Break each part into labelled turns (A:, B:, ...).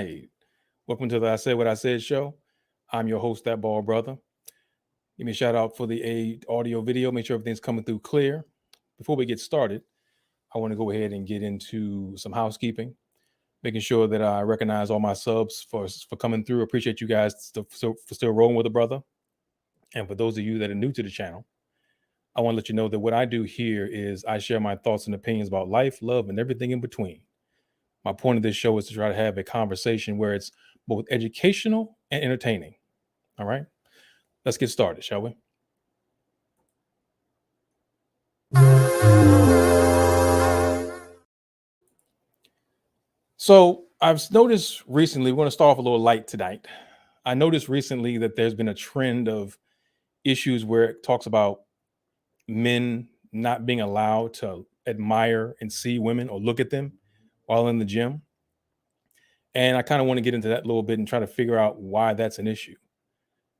A: right. Welcome to the I Said What I Said show. I'm your host, Thatbaldbrutha. Give me a shout out for the audio video. Make sure everything's coming through clear. Before we get started, I want to go ahead and get into some housekeeping, making sure that I recognize all my subs for coming through. Appreciate you guys for still rolling with a brother. And for those of you that are new to the channel, I want to let you know that what I do here is I share my thoughts and opinions about life, love, and everything in between. My point of this show is to try to have a conversation where it's both educational and entertaining. All right, let's get started, shall we? So I've noticed recently, we're going to start off a little light tonight. I noticed recently that there's been a trend of issues where it talks about men not being allowed to admire and see women or look at them while in the gym. And I kind of want to get into that a little bit and try to figure out why that's an issue.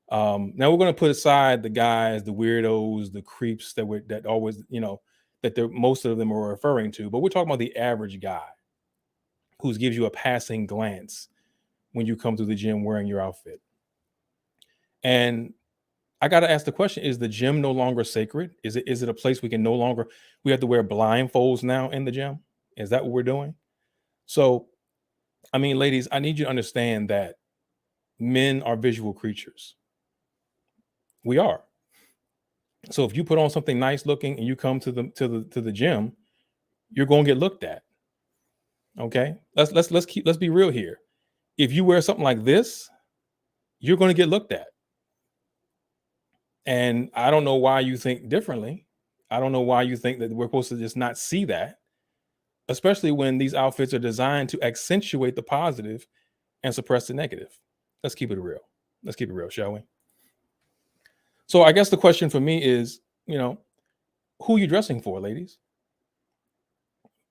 A: Now we're going to put aside the guys, the weirdos, the creeps that always, that most of them are referring to, but we're talking about the average guy who gives you a passing glance when you come to the gym wearing your outfit. And I got to ask the question, is the gym no longer sacred? Is it a place we have to wear blindfolds now in the gym? Is that what we're doing? So, I mean, ladies, I need you to understand that men are visual creatures. We are. So if you put on something nice looking and you come to the gym, you're going to get looked at. Okay? Let's be real here. If you wear something like this, you're going to get looked at. And I don't know why you think differently. I don't know why you think that we're supposed to just not see that, especially when these outfits are designed to accentuate the positive and suppress the negative. Let's keep it real. Let's keep it real, shall we? So I guess the question for me is, who are you dressing for, ladies?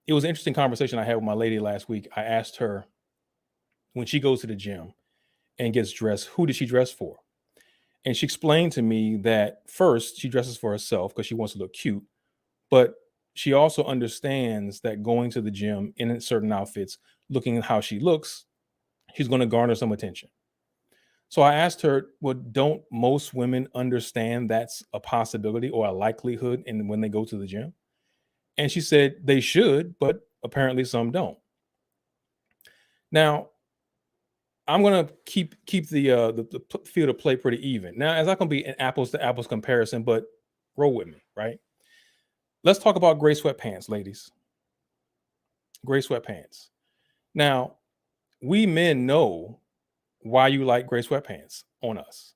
A: It was an interesting conversation I had with my lady last week. I asked her, when she goes to the gym and gets dressed, who does she dress for? And she explained to me that first she dresses for herself because she wants to look cute, but she also understands that going to the gym in certain outfits, looking at how she looks, she's going to garner some attention. So I asked her, well, don't most women understand that's a possibility or a likelihood when they go to the gym? And she said they should, but apparently some don't. Now, I'm going to keep the field of play pretty even. Now, it's not going to be an apples to apples comparison, but roll with me, right? Let's talk about gray sweatpants, ladies. Gray sweatpants. Now, we men know why you like gray sweatpants on us.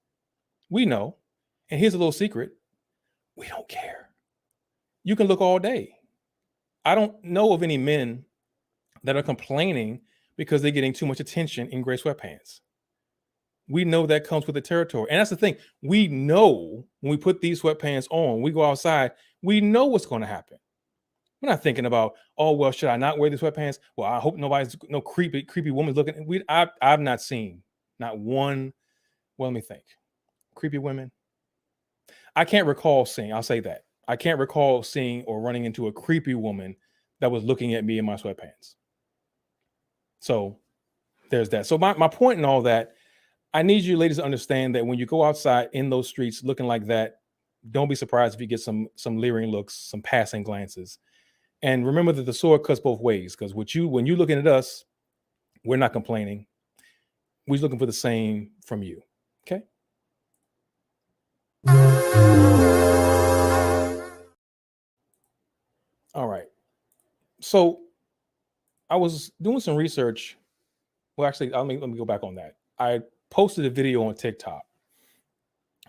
A: We know. And here's a little secret. We don't care. You can look all day. I don't know of any men that are complaining because they're getting too much attention in gray sweatpants. We know that comes with the territory. And that's the thing. We know when we put these sweatpants on, we go outside, we know what's going to happen. We're not thinking about, oh, well, should I not wear these sweatpants? Well, I hope no creepy woman's looking. I've not seen not one. Well, let me think. Creepy women. I can't recall seeing, I'll say that. I can't recall seeing or running into a creepy woman that was looking at me in my sweatpants. So there's that. So my point in all that, I need you ladies to understand that when you go outside in those streets looking like that, don't be surprised if you get some leering looks, some passing glances. And remember that the sword cuts both ways, because when you're looking at us, we're not complaining. We're looking for the same from you. Okay. All right. So I was doing some research. Well, actually, let me go back on that. I posted a video on TikTok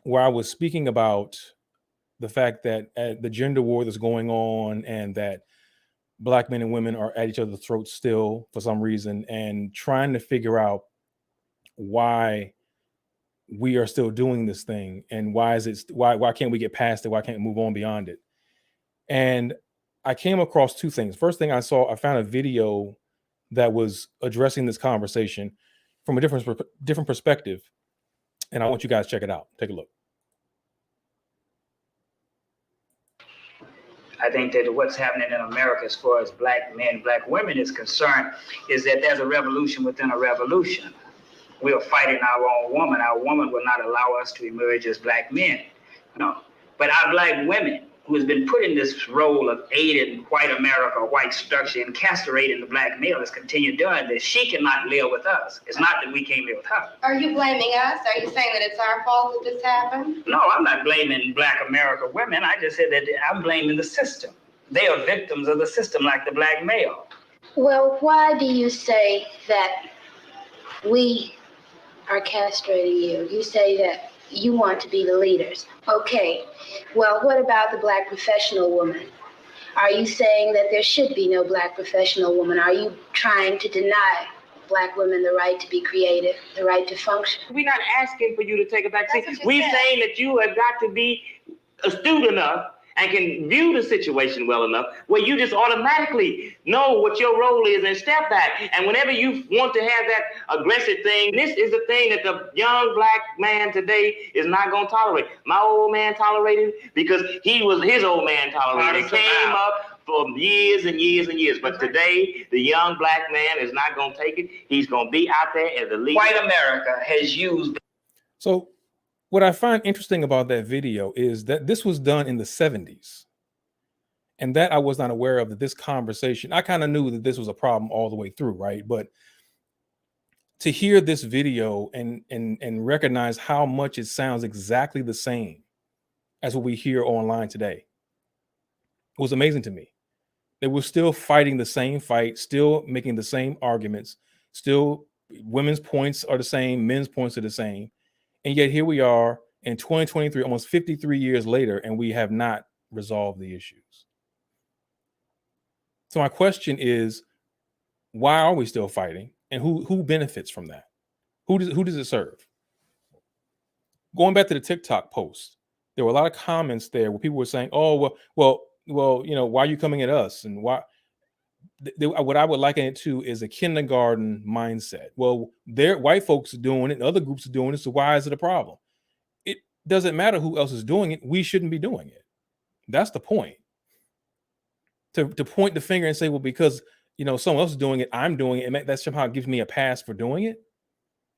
A: where I was speaking about the fact that the gender war that's going on and that Black men and women are at each other's throats still for some reason, and trying to figure out why we are still doing this thing and why can't we get past it? Why can't we move on beyond it? And I came across two things. First thing I found a video that was addressing this conversation from a different perspective. And I want you guys to check it out. Take a look.
B: I think that what's happening in America as far as black men, black women is concerned, is that there's a revolution within a revolution. We are fighting our own woman. Our woman will not allow us to emerge as black men. No. But our black women, who has been put in this role of aiding white America, white structure, and castrating the black male, has continued doing this. She cannot live with us. It's not that we can't live with her.
C: Are you blaming us? Are you saying that it's our fault that this happened?
B: No, I'm not blaming black America women. I just said that I'm blaming the system. They are victims of the system like the black male.
C: Well, why do you say that we are castrating you? You say that you want to be the leaders. Okay, well, what about the black professional woman? Are you saying that there should be no black professional woman? Are you trying to deny black women the right to be creative, the right to function?
D: We're not asking for you to take a back seat.
C: We're
D: saying that you have got to be astute enough and can view the situation well enough where you just automatically know what your role is and step back. And whenever you want to have that aggressive thing, this is the thing that the young black man today is not going to tolerate. My old man tolerated it because his old man tolerated it. It came up for years and years and years. But today, the young black man is not going to take it. He's going to be out there as a leader.
B: White America has used.
A: So what I find interesting about that video is that this was done in the 70s. And that I was not aware of, that this conversation, I kind of knew that this was a problem all the way through, right? But to hear this video and recognize how much it sounds exactly the same as what we hear online today was amazing to me. They were still fighting the same fight, still making the same arguments, still women's points are the same, men's points are the same. And yet here we are in 2023, almost 53 years later, and we have not resolved the issues. So my question is, why are we still fighting? And who benefits from that? Who does it serve? Going back to the TikTok post, there were a lot of comments there where people were saying, oh, well, you know, why are you coming at us? And why? What I would liken it to is a kindergarten mindset. Well, white folks are doing it, and other groups are doing it, so why is it a problem? It doesn't matter who else is doing it. We shouldn't be doing it. That's the point. To point the finger and say, well, because someone else is doing it, I'm doing it, and that somehow gives me a pass for doing it.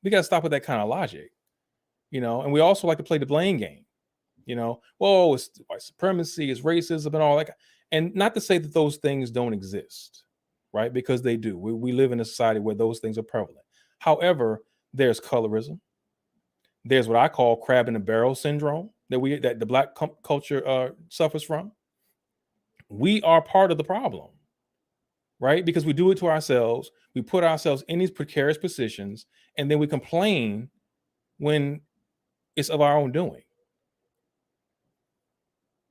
A: We got to stop with that kind of logic, And we also like to play the blame game. Well, it's white supremacy, it's racism, and all that. And not to say that those things don't exist, right? Because they do. We live in a society where those things are prevalent. However, there's colorism. There's what I call crab in the barrel syndrome that the black culture suffers from. We are part of the problem, right? Because we do it to ourselves. We put ourselves in these precarious positions, and then we complain when it's of our own doing.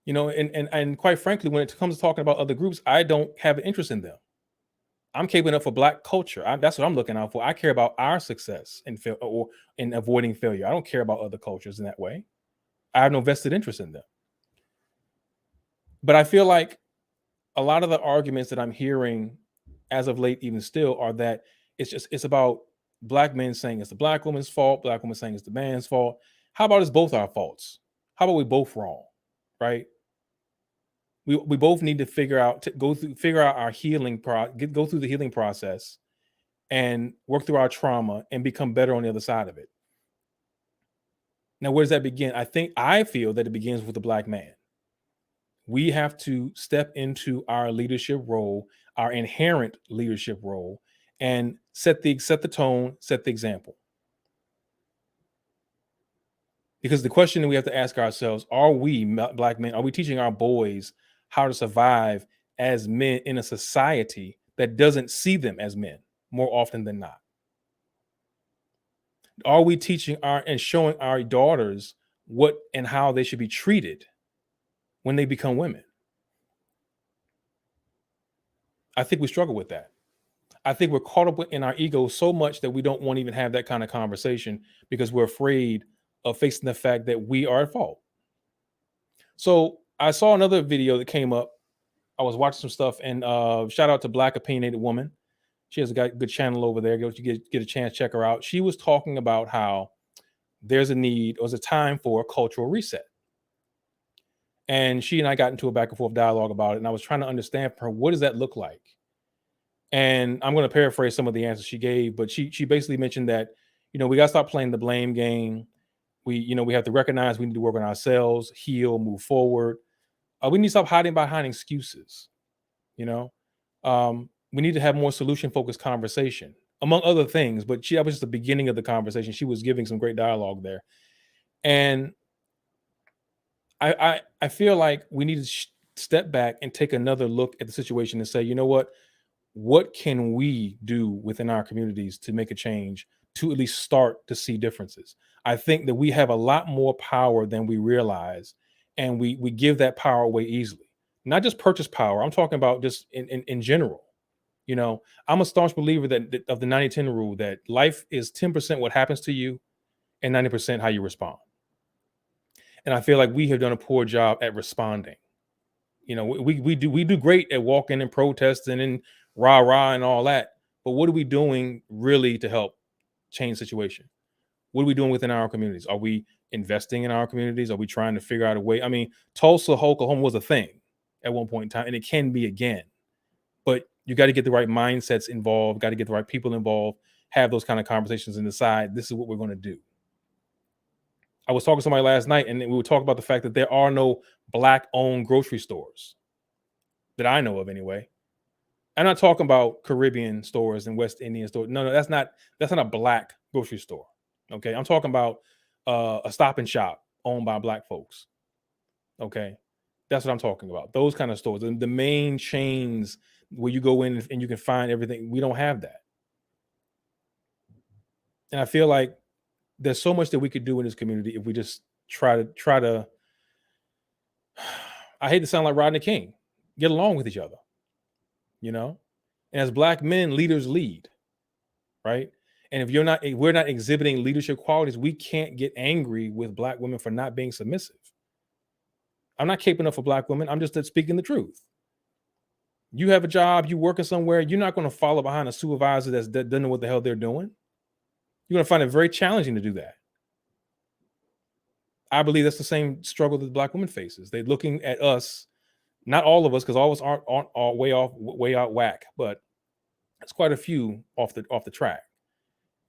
A: And quite frankly, when it comes to talking about other groups, I don't have an interest in them. I'm caping up for black culture. That's what I'm looking out for. I care about our success or in avoiding failure. I don't care about other cultures in that way. I have no vested interest in them. But I feel like a lot of the arguments that I'm hearing as of late, even still, are that it's about black men saying it's the black woman's fault, black women saying it's the man's fault. How about it's both our faults? How about we both wrong, right? We both need to figure out our healing go through the healing process and work through our trauma and become better on the other side of it. Now, where does that begin? I feel that it begins with the black man. We have to step into our leadership role, our inherent leadership role, and set the tone, set the example. Because the question that we have to ask ourselves, are we black men, are we teaching our boys how to survive as men in a society that doesn't see them as men more often than not? Are we teaching and showing our daughters what and how they should be treated when they become women? I think we struggle with that. I think we're caught up in our ego so much that we don't want to even have that kind of conversation because we're afraid of facing the fact that we are at fault. So I saw another video that came up. I was watching some stuff, and shout out to Black Opinionated Woman. She has a good channel over there. Go get a chance, check her out. She was talking about how there's a time for a cultural reset. And she and I got into a back and forth dialogue about it. And I was trying to understand from her, what does that look like? And I'm going to paraphrase some of the answers she gave, but she basically mentioned that, we got to stop playing the blame game. We have to recognize we need to work on ourselves, heal, move forward. We need to stop hiding behind excuses. We need to have more solution focused conversation, among other things. But that was just the beginning of the conversation. She was giving some great dialogue there. And I feel like we need to step back and take another look at the situation and say, you know what can we do within our communities to make a change, to at least start to see differences? I think that we have a lot more power than we realize, and we give that power away easily. Not just purchase power. I'm talking about just in general. I'm a staunch believer that of the 90-10 rule, that life is 10% what happens to you and 90% how you respond. And I feel like we have done a poor job at responding. We do great at walking and protesting and rah and all that. But what are we doing really to help change the situation? What are we doing within our communities? Are we investing in our communities? Are we trying to figure out a way? I mean, Tulsa, Oklahoma was a thing at one point in time, and it can be again. But you got to get the right mindsets involved, got to get the right people involved, have those kind of conversations and decide this is what we're going to do. I was talking to somebody last night, and we were talking about the fact that there are no Black-owned grocery stores that I know of anyway. I'm not talking about Caribbean stores and West Indian stores. No, that's not a Black grocery store. Okay, I'm talking about a Stop and Shop owned by Black folks. Okay, that's what I'm talking about. Those kind of stores, the main chains where you go in and you can find everything. We don't have that, and I feel like there's so much that we could do in this community if we just try to. I hate to sound like Rodney King. Get along with each other, and as Black men, leaders lead, right? And if we're not exhibiting leadership qualities, we can't get angry with Black women for not being submissive. I'm not caping up for Black women. I'm just speaking the truth. You have a job, you working somewhere, you're not going to follow behind a supervisor that doesn't know what the hell they're doing. You're going to find it very challenging to do that. I believe that's the same struggle that Black women faces. They're looking at us, not all of us, because all of us aren't way out whack, but it's quite a few off the track.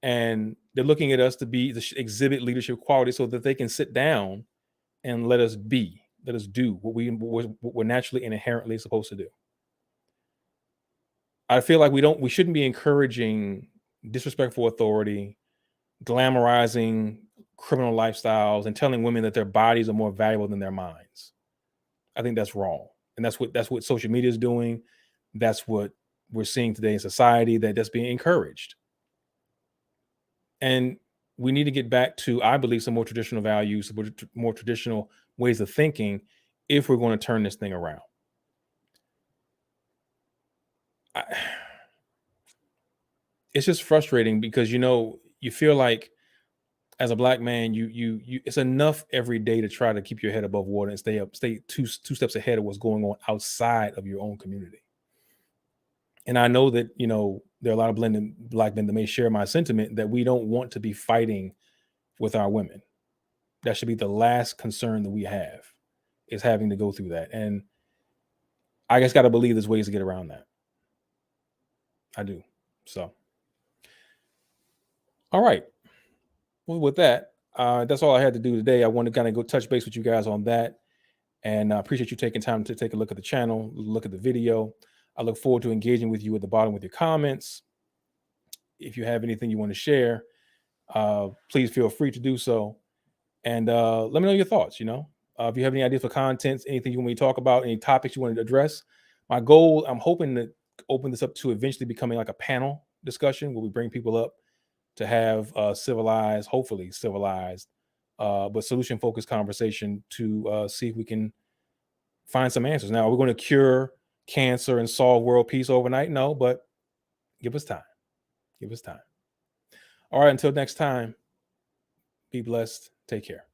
A: And they're looking at us to exhibit leadership quality so that they can sit down and let us do what we're naturally and inherently supposed to do. I feel like we shouldn't be encouraging disrespectful authority, glamorizing criminal lifestyles, and telling women that their bodies are more valuable than their minds. I think that's wrong. And that's what social media is doing. That's what we're seeing today in society, that's being encouraged. And we need to get back to, I believe, some more traditional values, more traditional ways of thinking if we're going to turn this thing around. It's just frustrating because, you feel like as a Black man, you it's enough every day to try to keep your head above water and stay two steps ahead of what's going on outside of your own community. And I know that, there are a lot of Black men that may share my sentiment that we don't want to be fighting with our women. That should be the last concern that we have, is having to go through that. And I just got to believe there's ways to get around that. I do. So, all right. Well, with that, that's all I had to do today. I want to kind of go touch base with you guys on that. And I appreciate you taking time to take a look at the channel, look at the video. I look forward to engaging with you at the bottom with your comments. If you have anything you want to share, please feel free to do so. And let me know your thoughts. If you have any ideas for content, anything you want me to talk about, any topics you want to address. My goal, I'm hoping to open this up to eventually becoming like a panel discussion where we bring people up to have hopefully civilized, but solution-focused conversation to see if we can find some answers. Now, are we going to cure cancer and solve world peace overnight? No, but give us time. Give us time. All right, until next time, be blessed. Take care.